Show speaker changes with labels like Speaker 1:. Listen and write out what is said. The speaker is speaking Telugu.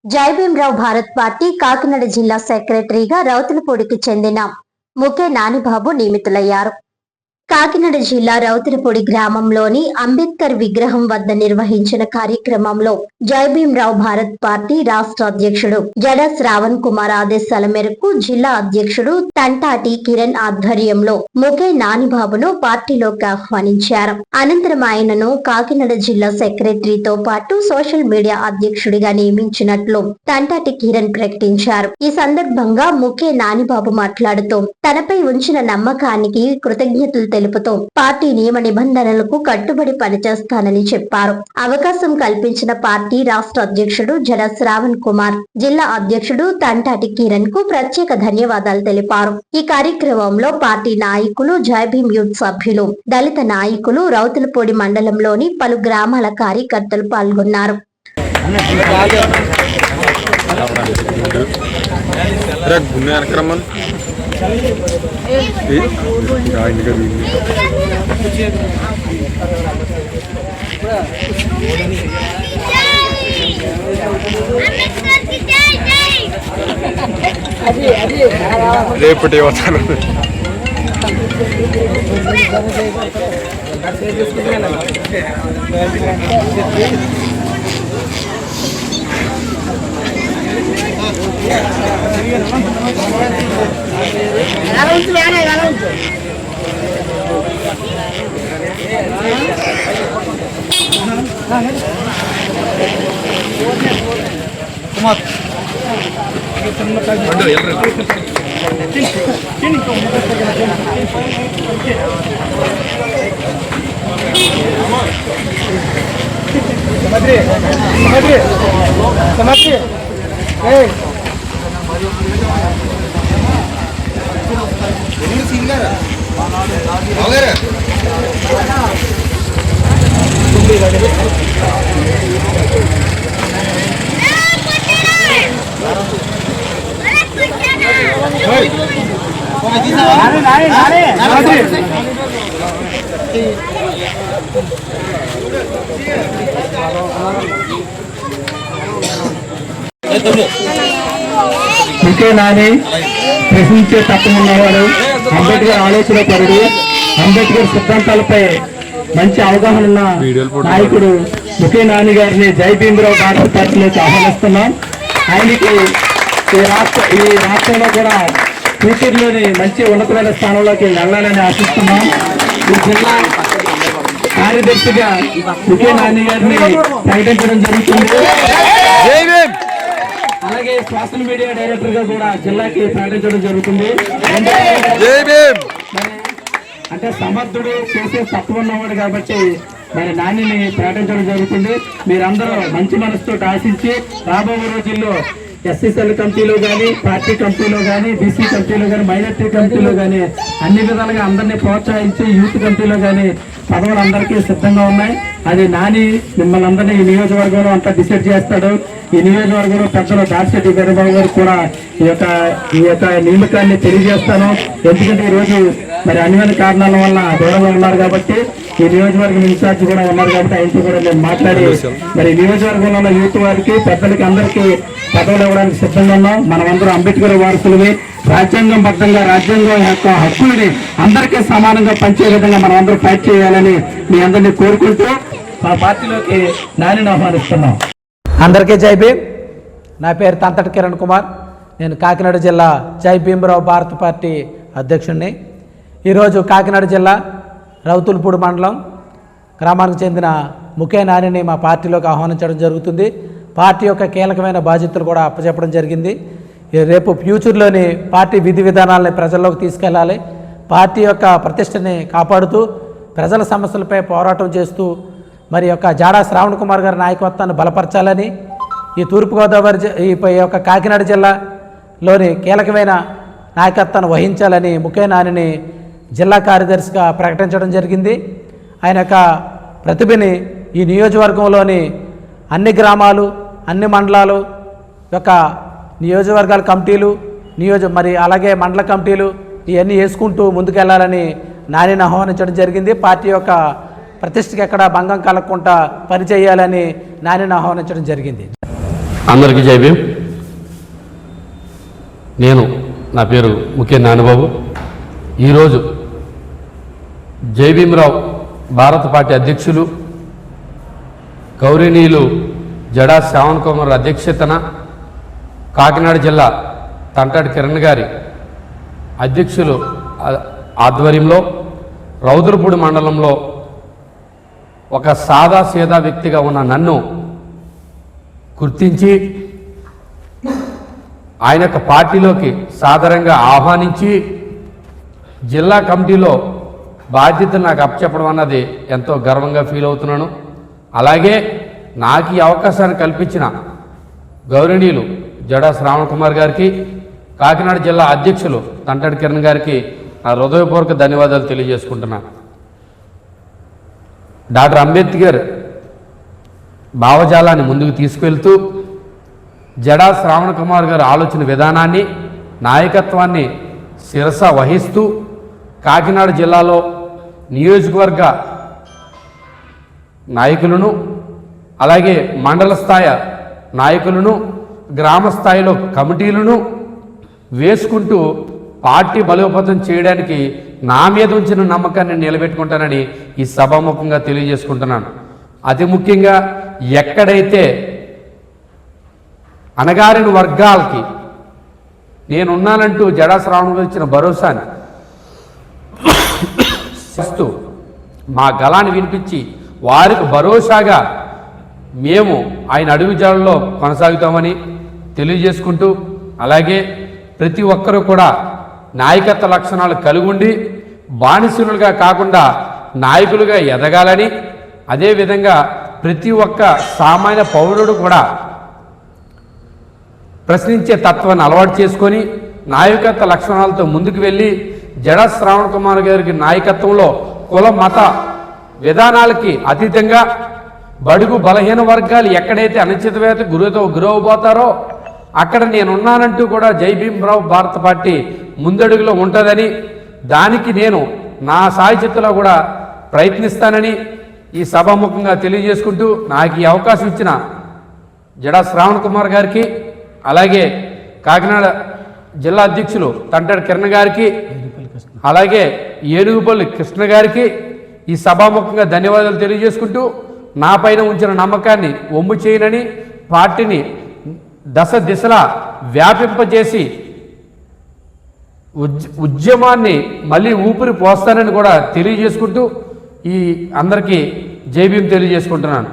Speaker 1: జై భీమరావు భారత్ పార్టీ కాకినాడ జిల్లా సెక్రటరీగా రౌతులపూడికి చెందిన ముకే నానిబాబు నియమితులయ్యారు. కాకినాడ జిల్లా రౌతులపూడి గ్రామంలోని అంబేద్కర్ విగ్రహం వద్ద నిర్వహించిన కార్యక్రమంలో జై భీమరావు భారత్ పార్టీ రాష్ట్ర అధ్యక్షుడు జడ శ్రావణ్ కుమార్ ఆదేశాల మేరకు జిల్లా అధ్యక్షుడు తంటాటి కిరణ్ ఆధ్వర్యంలో ముకే నానిబాబును పార్టీలోకి ఆహ్వానించారు. అనంతరం ఆయనను కాకినాడ జిల్లా సెక్రటరీతో పాటు సోషల్ మీడియా అధ్యక్షుడిగా నియమించినట్లు తంటాటి కిరణ్ ప్రకటించారు. ఈ సందర్భంగా ముకే నానిబాబు మాట్లాడుతూ తనపై ఉంచిన నమ్మకానికి కృతజ్ఞతలు తెలుపుతూ పార్టీ నియమ నిబంధనలకు కట్టుబడి పనిచేస్తానని చెప్పారు. అవకాశం కల్పించిన పార్టీ రాష్ట్ర అధ్యక్షుడు జడ శ్రావణ్ కుమార్, జిల్లా అధ్యక్షుడు తంటాటి కిరణ్ కు ప్రత్యేక ధన్యవాదాలు తెలిపారు. ఈ కార్యక్రమంలో పార్టీ నాయకులు, జై భీమ్ యూత్ సభ్యులు, దళిత నాయకులు, రౌతులపూడి మండలంలోని పలు గ్రామాల కార్యకర్తలు పాల్గొన్నారు.
Speaker 2: రేపటి వస్తాను.
Speaker 3: ముకే నాని ప్రశ్నించే తత్వం ఉన్నవాడు, అంబేద్కర్ ఆలోచన పరుడు, అంబేద్కర్ సిద్ధాంతాలపై మంచి అవగాహన ఉన్న నాయకుడు ముకే నాని గారిని జై భీమరావు భారత్ పార్టీలోకి ఆహ్వానిస్తున్నాం. ఆయనకి ఈ రాష్ట్రంలో కూడా ఫ్యూచర్లోని మంచి ఉన్నతమైన స్థానంలోకి వెళ్ళాలని ఆశిస్తున్నాం. ఈ జిల్లా కార్యదర్శిగా ముకే నాని గారిని ప్రకటించడం జరుగుతుంది. అలాగే సోషల్ మీడియా డైరెక్టర్ గా కూడా జిల్లాకి ప్రకటించడం జరుగుతుంది. అంటే సమర్థుడు, చేసే తత్వం ఉన్నవాడు కాబట్టి మరి నానిని ప్రకటించడం జరుగుతుంది. మీరందరూ మంచి మనసుతో ఆశించి రాబోయే రోజుల్లో ఎస్సీ సెల్ కమిటీలో కానీ, పార్టీ కమిటీలో కానీ, బీసీ కమిటీలో కానీ, మైనార్టీ కమిటీలో కానీ అన్ని విధాలుగా అందరినీ ప్రోత్సహించి యూత్ కమిటీలో కానీ పదవులు అందరికీ సిద్ధంగా ఉన్నాయి. అది నాని మిమ్మల్ని అందరినీ ఈ నియోజకవర్గంలో అంతా డిసైడ్ చేస్తాడు. ఈ నియోజకవర్గంలో పెద్దలు దార్శెట్టి వీరబాబు గారు కూడా ఈ యొక్క నియామకాన్ని తెలియజేస్తాను. ఎందుకంటే ఈరోజు మరి అన్ని కారణాల వల్ల దూరంగా ఉన్నారు కాబట్టి, ఈ నియోజకవర్గం ఇన్ఛార్జ్ కూడా ఉన్నారు కాబట్టి ఆయనతో కూడా నేను మాట్లాడి మరి నియోజకవర్గంలో ఉన్న యూత్ వారికి, పెద్దలకి అందరికీ పదవులు ఇవ్వడానికి సిద్ధంగా ఉన్నాం. మనమందరం అంబేద్కర్ వారసులవి. రాజ్యాంగం బద్దంగా రాజ్యాంగం యొక్క హక్కులని అందరికీ సమానంగా పంచే విధంగా మనం అందరూ ఫైట్ చేయాలని మీ అందరినీ కోరుకుంటూ మా పార్టీలోకి నానిని ఆహ్వానిస్తున్నాం.
Speaker 4: అందరికీ జై భీమ్. నా పేరు తంతటి కిరణ్ కుమార్. నేను కాకినాడ జిల్లా జై భీమరావు భారత పార్టీ అధ్యక్షుడిని. ఈరోజు కాకినాడ జిల్లా రౌతులపూడి మండలం గ్రామానికి చెందిన ముకే నానిని మా పార్టీలోకి ఆహ్వానించడం జరుగుతుంది. పార్టీ యొక్క కీలకమైన బాధ్యతలు కూడా అప్పచెప్పడం జరిగింది. రేపు ఫ్యూచర్లోని పార్టీ విధి విధానాలని ప్రజల్లోకి తీసుకెళ్లాలి. పార్టీ యొక్క ప్రతిష్టని కాపాడుతూ ప్రజల సమస్యలపై పోరాటం చేస్తూ మరి యొక్క జాడా శ్రావణ్ కుమార్ గారి నాయకత్వాన్ని బలపరచాలని, ఈ తూర్పుగోదావరి ఈ యొక్క కాకినాడ జిల్లాలోని కీలకమైన నాయకత్వాన్ని వహించాలని ముకే నానిని జిల్లా కార్యదర్శిగా ప్రకటించడం జరిగింది. ఆయన యొక్క ప్రతిభని ఈ నియోజకవర్గంలోని అన్ని గ్రామాలు, అన్ని మండలాలు యొక్క నియోజకవర్గాల కమిటీలు, మరి అలాగే మండల కమిటీలు ఇవన్నీ వేసుకుంటూ ముందుకెళ్లాలని నానిని ఆహ్వానించడం జరిగింది. పార్టీ యొక్క ప్రతిష్టకి ఎక్కడ భంగం కలగకుండా పనిచేయాలని నానిని ఆహ్వానించడం జరిగింది.
Speaker 5: అందరికీ జై భీమ్. నా పేరు ముఖ్య నానిబాబు. ఈరోజు జై భీమరావు భారత పార్టీ అధ్యక్షులు గౌరవనీయులు జడా శ్రావణ్ కుమార్ అధ్యక్షతన కాకినాడ జిల్లా తంటాడి కిరణ్ గారి అధ్యక్షులు ఆధ్వర్యంలో రౌతులపూడి మండలంలో ఒక సాదా సీదా వ్యక్తిగా ఉన్న నన్ను గుర్తించి ఆయన యొక్క పార్టీలోకి సాదరంగా ఆహ్వానించి జిల్లా కమిటీలో బాధ్యతను నాకు అప్పచెప్పడం అన్నది ఎంతో గర్వంగా ఫీల్ అవుతున్నాను. అలాగే నాకు ఈ అవకాశాన్ని కల్పించిన గౌరవనీయులు జడా శ్రావణ్ కుమార్ గారికి, కాకినాడ జిల్లా అధ్యక్షులు తంటాడి కిరణ్ గారికి నా హృదయపూర్వక ధన్యవాదాలు తెలియజేసుకుంటున్నాను. డాక్టర్ అంబేద్కర్ భావజాలాన్ని ముందుకు తీసుకెళ్తూ జడా శ్రావణ్ కుమార్ గారి ఆలోచన విధానాన్ని, నాయకత్వాన్ని శిరస వహిస్తూ కాకినాడ జిల్లాలో నియోజకవర్గ నాయకులను, అలాగే మండల స్థాయి నాయకులను, గ్రామ స్థాయిలో కమిటీలను వేసుకుంటూ పార్టీ బలోపేతం చేయడానికి నా మీద ఉంచిన నమ్మకాన్ని నిలబెట్టుకుంటానని ఈ సభాముఖంగా తెలియజేసుకుంటున్నాను. అతి ముఖ్యంగా ఎక్కడైతే అణగారిన వర్గాలకి నేనున్నానంటూ జడా శ్రావణ్ గారు ఇచ్చిన భరోసాని ఇస్తూ మా గళాన్ని వినిపించి వారికి భరోసాగా మేము ఆయన అడుగుజాడల్లో కొనసాగుతామని తెలియజేసుకుంటూ, అలాగే ప్రతి ఒక్కరూ కూడా నాయకత్వ లక్షణాలు కలిగి ఉండి బానిసలుగా కాకుండా నాయకులుగా ఎదగాలని, అదేవిధంగా ప్రతి ఒక్క సామాన్య పౌరుడు కూడా ప్రశ్నించే తత్వాన్ని అలవాటు చేసుకొని నాయకత్వ లక్షణాలతో ముందుకు వెళ్ళి జడా శ్రావణ్ కుమార్ గారికి నాయకత్వంలో కుల మత విధానాలకి అతీతంగా బడుగు బలహీన వర్గాలు ఎక్కడైతే అనిశ్చితవేత గురవబోతారో అక్కడ నేనున్నానంటూ కూడా జై భీమరావు భారత పార్టీ ముందడుగులో ఉంటుందని, దానికి నేను నా సాయశక్తిలో కూడా ప్రయత్నిస్తానని ఈ సభాముఖంగా తెలియజేసుకుంటూ, నాకు ఈ అవకాశం ఇచ్చిన జడా శ్రావణ్ కుమార్ గారికి, అలాగే కాకినాడ జిల్లా అధ్యక్షులు తంటాడి కిరణ్ గారికి, అలాగే ఏనుగుపల్లి కృష్ణ గారికి ఈ సభాముఖంగా ధన్యవాదాలు తెలియజేసుకుంటూ, నా పైన ఉంచిన నమ్మకాన్ని ఒమ్ము చేయనని, పార్టీని దశ దిశలా వ్యాపింపజేసి ఉద్యమాన్ని మళ్ళీ ఊపిరి పోస్తానని కూడా తెలియజేసుకుంటూ ఈ అందరికీ జై భీమ్ తెలియజేసుకుంటున్నాను.